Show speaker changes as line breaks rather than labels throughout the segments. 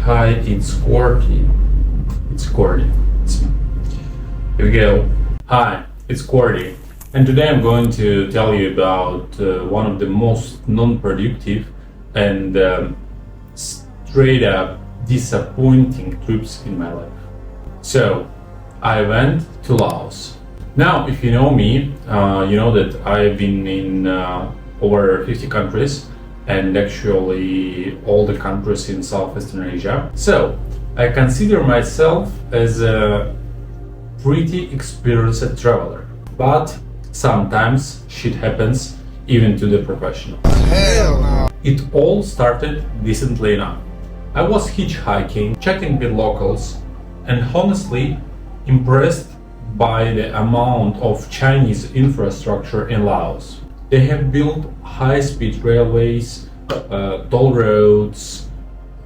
Hi, it's Gordy. It's Gordy. It's me. Here we go. Hi, it's Gordy. And today I'm going to tell you about one of the most non-productive and straight up disappointing trips in my life. So, I went to Laos. Now, if you know me, you know that I've been in over 50 countries and actually all the countries in Southeastern Asia. So, I consider myself as a pretty experienced traveler. But sometimes shit happens even to the professionals.
Hell no.
It all started decently enough. I was hitchhiking, chatting with locals, and honestly impressed by the amount of Chinese infrastructure in Laos. They have built high-speed railways, toll roads,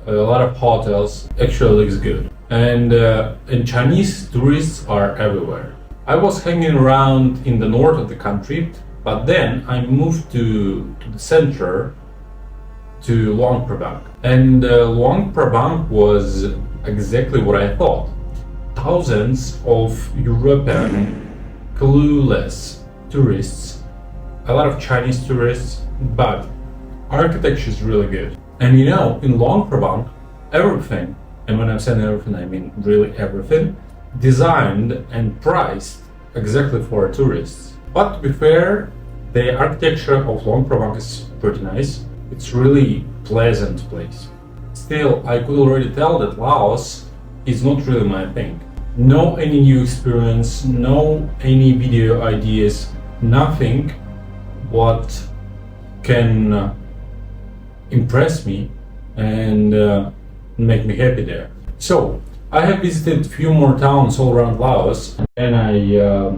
a lot of hotels. Actually looks good. And Chinese tourists are everywhere. I was hanging around in the north of the country, but then I moved to the center, to Luang Prabang. And Luang Prabang was exactly what I thought. Thousands of European clueless tourists, a lot of Chinese tourists, but architecture is really good. And you know, in Luang Prabang, everything, and when I'm saying everything, I mean really everything, designed and priced exactly for tourists. But to be fair, the architecture of Luang Prabang is pretty nice. It's really pleasant place. Still, I could already tell that Laos is not really my thing. No any new experience, no any video ideas, nothing what can impress me and make me happy there. So I have visited a few more towns all around Laos, and I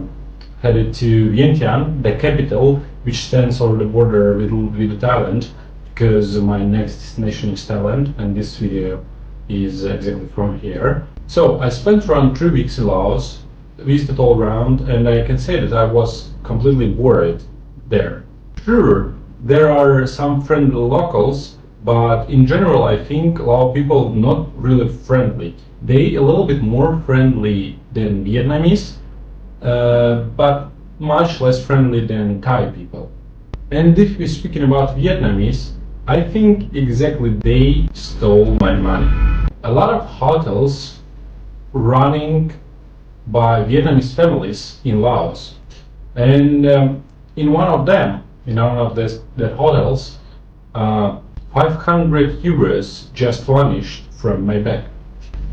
headed to Vientiane, the capital, which stands over the border with Thailand, because my next destination is Thailand, and this video is exactly from here. So I spent around 3 weeks in Laos, visited all around, and I can say that I was completely bored there. Sure, there are some friendly locals, but in general I think Lao people not really friendly. They a little bit more friendly than Vietnamese, but much less friendly than Thai people. And if we're speaking about Vietnamese, I think exactly they stole my money. A lot of hotels running by Vietnamese families in Laos, and in one of them, in one of the hotels, 500 euros just vanished from my bag.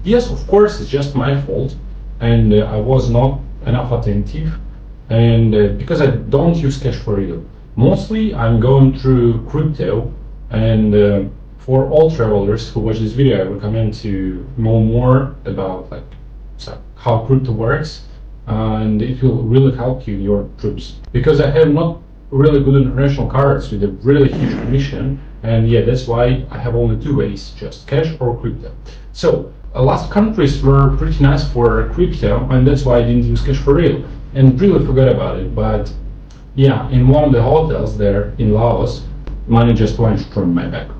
Yes, of course, it's just my fault, and I was not enough attentive, and because I don't use cash for real. Mostly, I'm going through crypto, and for all travelers who watch this video, I recommend to know more about how crypto works, and it will really help you in your trips. Because I have not really good international cards with a really huge commission, and yeah, that's why I have only two ways, just cash or crypto. So last countries were pretty nice for crypto, and that's why I didn't use cash for real and really forgot about it. But yeah, in one of the hotels there in Laos, money just vanished from my bag.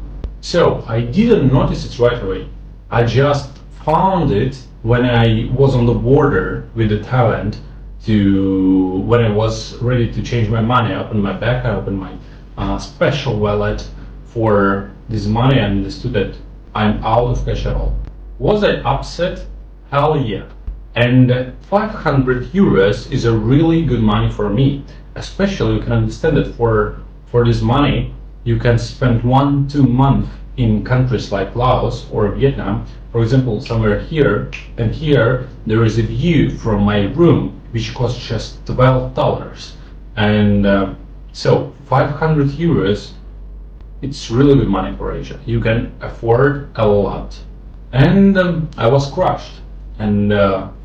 So I didn't notice it right away. I just found it when I was on the border with the Thailand. When I was ready to change my money, I opened my bag, I opened my special wallet for this money, and understood that I'm out of cash at all. Was I upset? Hell yeah. And 500 euros is a really good money for me. Especially you can understand that for this money you can spend 1-2 months in countries like Laos or Vietnam. For example, somewhere here, and here there is a view from my room which costs just $12. And so 500 euros, it's really good money for Asia. You can afford a lot. And I was crushed and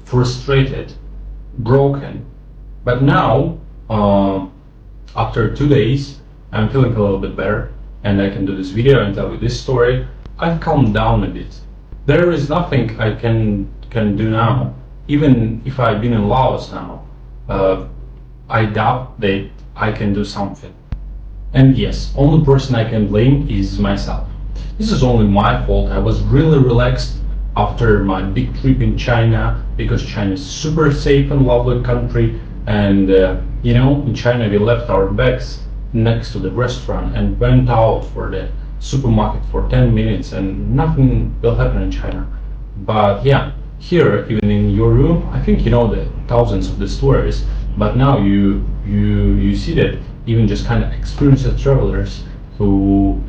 frustrated, broken. But now, after 2 days, I'm feeling a little bit better, and I can do this video and tell you this story. I've calmed down a bit. There is nothing I can do now. Even if I've been in Laos now, I doubt that I can do something. And yes, only person I can blame is myself. This is only my fault. I was really relaxed after my big trip in China because China is super safe and lovely country. And in China we left our bags next to the restaurant and went out for the supermarket for 10 minutes, and nothing will happen in China. But yeah, here, even in your room, I think you know the thousands of the stories, but now you see that even just kind of experienced travelers who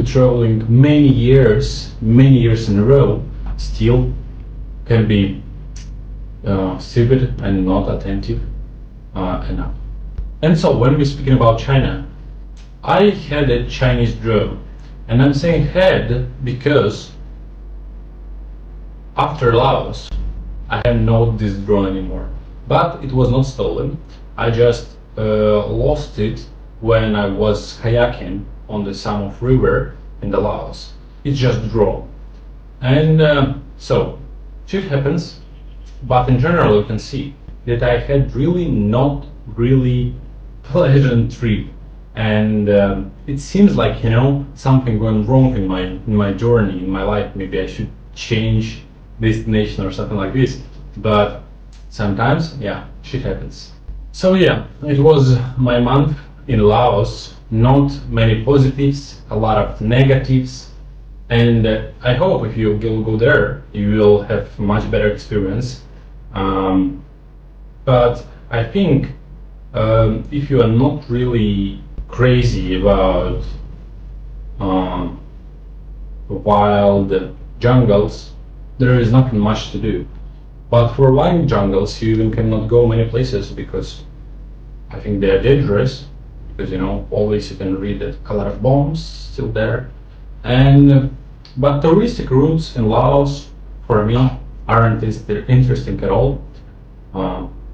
traveling many years in a row, still can be stupid and not attentive enough. And so when we're speaking about China, I had a Chinese drone, and I'm saying had because after Laos, I have not this drone anymore. But it was not stolen. I just lost it when I was kayaking on the Samov River in the Laos. It's just drone. And so, shit happens. But in general, you can see that I had really not really pleasant trip, and it seems like something went wrong in my journey in my life. Maybe I should change destination or something like this. But sometimes, yeah, shit happens. So yeah, it was my month in Laos. Not many positives, a lot of negatives, and I hope if you will go there, you will have much better experience. Um, but I think if you are not really crazy about um, wild jungles, there is nothing much to do. But for wild jungles, you even cannot go many places because I think they are dangerous. Because always you can read that a lot of bombs still there. And but touristic routes in Laos, for me, aren't interesting at all.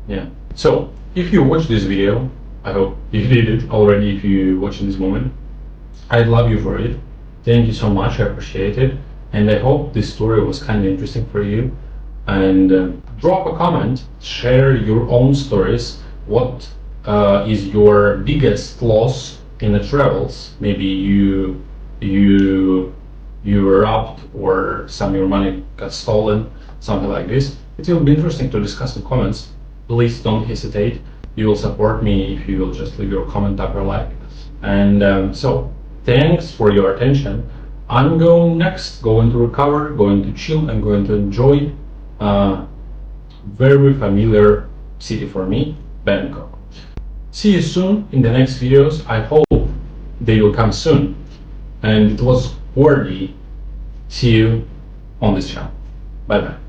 Yeah. So if you watch this video, I hope you did it already. If you watch in this moment, I love you for it. Thank you so much. I appreciate it, and I hope this story was kind of interesting for you. And drop a comment, share your own stories. What is your biggest loss in the travels? Maybe you were robbed or some of your money got stolen, something like this. It will be interesting to discuss in comments. Please don't hesitate. You will support me if you will just leave your comment up or like. And so thanks for your attention. I'm going to recover, going to chill, and going to enjoy very familiar city for me, Bangkok. See you soon in the next videos. I hope they will come soon. And it was Gordy. See you on this channel. Bye bye.